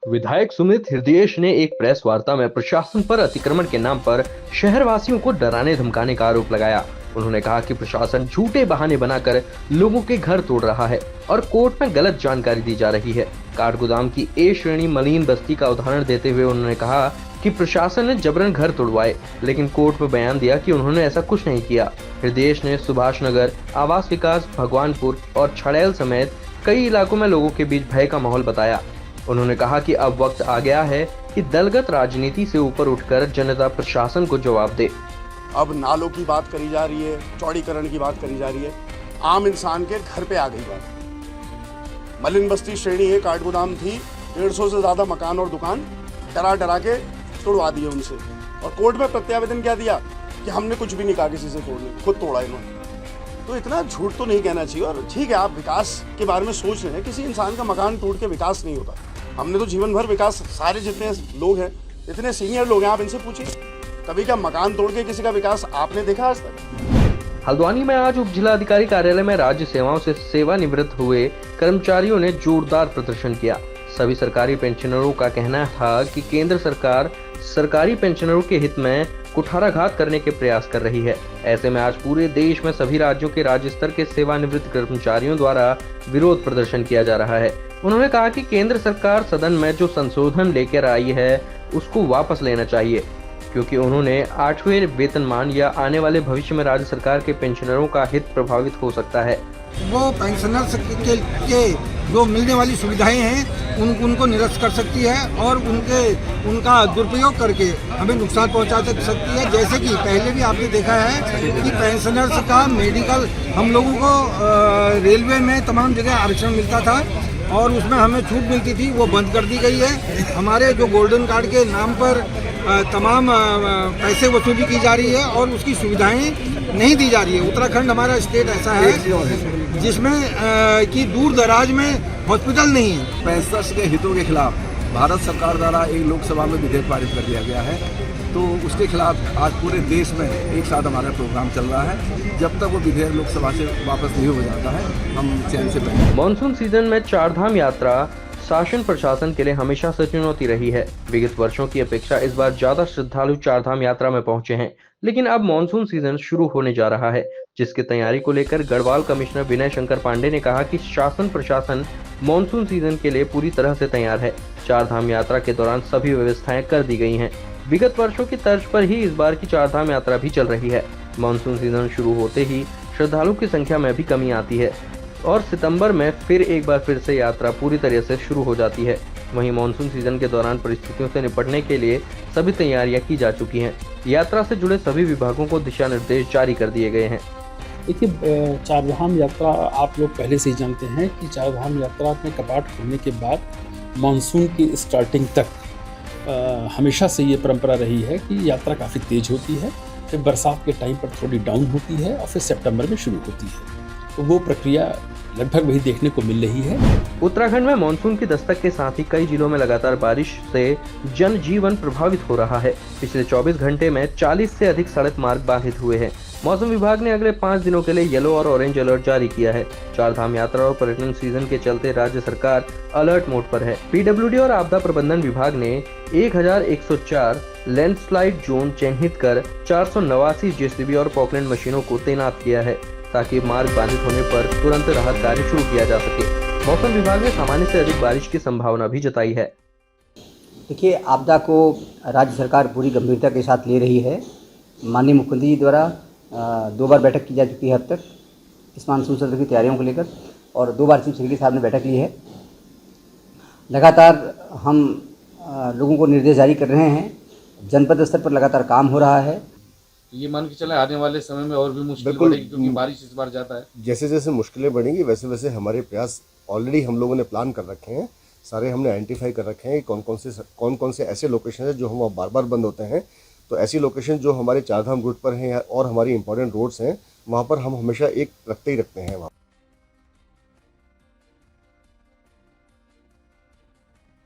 विधायक सुमित हृदयेश ने एक प्रेस वार्ता में प्रशासन पर अतिक्रमण के नाम पर शहरवासियों को डराने धमकाने का आरोप लगाया। उन्होंने कहा कि प्रशासन झूठे बहाने बनाकर लोगों के घर तोड़ रहा है और कोर्ट में गलत जानकारी दी जा रही है। काठगोदाम की ए श्रेणी मलिन बस्ती का उदाहरण देते हुए उन्होंने कहा कि प्रशासन ने जबरन घर तोड़वाए, लेकिन कोर्ट में बयान दिया कि उन्होंने ऐसा कुछ नहीं किया। हृदयेश ने सुभाष नगर, आवास विकास, भगवानपुर और छड़ैल समेत कई इलाकों में लोगों के बीच भय का माहौल बताया। उन्होंने कहा कि अब वक्त आ गया है कि दलगत राजनीति से ऊपर उठकर जनता प्रशासन को जवाब दे। अब नालों की बात करी जा रही है, चौड़ीकरण की बात करी जा रही है, आम इंसान के घर पे आ गई बात। मलिन बस्ती श्रेणी है, काठगोदाम थी, 150 से ज्यादा मकान और दुकान डरा डरा के तोड़वा दिए उनसे, और कोर्ट में प्रत्यावेदन क्या दिया कि हमने कुछ भी नहीं कहा किसी से तोड़ने, खुद तोड़ा इन्होंने। तो इतना झूठ तो नहीं कहना चाहिए। और ठीक है, आप विकास के बारे में सोच रहे हैं, किसी इंसान का मकान टूट के विकास नहीं होता। हमने तो जीवन भर विकास, सारे जितने लोग हैं, इतने सीनियर लोग हैं, आप इनसे पूछिए, कभी क्या मकान तोड़ के किसी का विकास आपने देखा आज तक? हल्द्वानी में आज उप जिलाधिकारी कार्यालय में राज्य सेवाओं से सेवानिवृत्त हुए कर्मचारियों ने जोरदार प्रदर्शन किया। सभी सरकारी पेंशनरों का कहना था कि केंद्र सरकार सरकारी पेंशनरों के हित में कुठाराघात करने के प्रयास कर रही है। ऐसे में आज पूरे देश में सभी राज्यों के राज्य स्तर के सेवानिवृत्त कर्मचारियों द्वारा विरोध प्रदर्शन किया जा रहा है। उन्होंने कहा कि केंद्र सरकार सदन में जो संशोधन लेकर आई है उसको वापस लेना चाहिए, क्योंकि उन्होंने 8वें वेतनमान या आने वाले भविष्य में राज्य सरकार के पेंशनरों का हित प्रभावित हो सकता है। वो पेंशनर्स के जो मिलने वाली सुविधाएं हैं उनको निरस्त कर सकती है और उनका दुरुपयोग करके हमें नुकसान पहुंचा सकती है। जैसे कि पहले भी आपने देखा है कि पेंशनर्स का मेडिकल, हम लोगों को रेलवे में तमाम जगह आरक्षण मिलता था और उसमें हमें छूट मिलती थी, वो बंद कर दी गई है। हमारे जो गोल्डन कार्ड के नाम पर तमाम पैसे वसूली की जा रही है और उसकी सुविधाएं नहीं दी जा रही है। उत्तराखंड हमारा स्टेट ऐसा है जिसमें कि दूर दराज में हॉस्पिटल नहीं है। पेंशनर्स के हितों के खिलाफ भारत सरकार द्वारा एक लोकसभा में विधेयक पारित कर दिया गया है, तो उसके खिलाफ आज पूरे देश में एक साथ हमारा प्रोग्राम चल रहा है। जब तक वो विधेयक लोकसभा से वापस नहीं हो जाता है, हम चैन से बैठे। मॉनसून सीजन में चारधाम यात्रा शासन प्रशासन के लिए हमेशा से चुनौती रही है। विगत वर्षों की अपेक्षा इस बार ज्यादा श्रद्धालु चारधाम यात्रा में पहुंचे हैं, लेकिन अब मॉनसून सीजन शुरू होने जा रहा है, जिसकी तैयारी को लेकर गढ़वाल कमिश्नर विनय शंकर पांडे ने कहा कि शासन प्रशासन मॉनसून सीजन के लिए पूरी तरह से तैयार है। चारधाम यात्रा के दौरान सभी व्यवस्थाएं कर दी गई हैं। विगत वर्षों की तर्ज पर ही इस बार की चारधाम यात्रा भी चल रही है। मॉनसून सीजन शुरू होते ही श्रद्धालुओं की संख्या में भी कमी आती है और सितंबर में फिर एक बार फिर से यात्रा पूरी तरह से शुरू हो जाती है। वहीं मॉनसून सीजन के दौरान परिस्थितियों से निपटने के लिए सभी तैयारियां की जा चुकी हैं। यात्रा से जुड़े सभी विभागों को दिशा निर्देश जारी कर दिए गए हैं। देखिए, चारधाम यात्रा आप लोग पहले से ही जानते हैं कि चारधाम यात्रा में कपाट खुलने के बाद मॉनसून की स्टार्टिंग तक हमेशा से ये परंपरा रही है कि यात्रा काफ़ी तेज़ होती है, फिर बरसात के टाइम पर थोड़ी डाउन होती है और फिर सितंबर में शुरू होती है। तो वो प्रक्रिया लगभग वही देखने को मिल रही है। उत्तराखंड में मानसून की दस्तक के साथ ही कई जिलों में लगातार बारिश से जनजीवन प्रभावित हो रहा है। पिछले 24 घंटे में 40 से अधिक सड़क मार्ग बाधित हुए हैं। मौसम विभाग ने अगले 5 दिनों के लिए येलो और ऑरेंज अलर्ट जारी किया है। चारधाम यात्रा और पर्यटन सीजन के चलते राज्य सरकार अलर्ट मोड पर है। पीडब्ल्यूडी और आपदा प्रबंधन विभाग ने 1104 लैंडस्लाइड जोन चिन्हित कर 489 जेसीबी और पॉकलैंड मशीनों को तैनात किया है, ताकि मार्ग बाधित होने पर तुरंत राहत कार्य शुरू किया जा सके। मौसम विभाग ने सामान्य से अधिक बारिश की संभावना भी जताई है। देखिए, आपदा को राज्य सरकार पूरी गंभीरता के साथ ले रही है। माननीय मुख्यमंत्री जी द्वारा 2 बार बैठक की जा चुकी है अब तक इस मानसून सत्र की तैयारियों को लेकर, और 2 बार चीफ सेक्रेटरी साहब ने बैठक ली है। लगातार हम लोगों को निर्देश जारी कर रहे हैं। जनपद स्तर पर लगातार काम हो रहा है। ये मान के चले आने वाले समय में और भी मुश्किल बढ़ेगी, क्योंकि बारिश इस बार ज़्यादा है। जैसे जैसे मुश्किलें बढ़ेंगी वैसे वैसे हमारे प्रयास ऑलरेडी हम लोगों ने प्लान कर रखे हैं, सारे हमने आइडेंटिफाई कर रखे हैं कौन कौन से ऐसे लोकेशन है जो हम बार बार बंद होते हैं। तो ऐसी लोकेशन जो हमारे चारधाम रूट पर हैं और हमारी इंपॉर्टेंट रोड्स हैं, वहाँ पर हम हमेशा एक रखते ही रखते हैं वहाँ।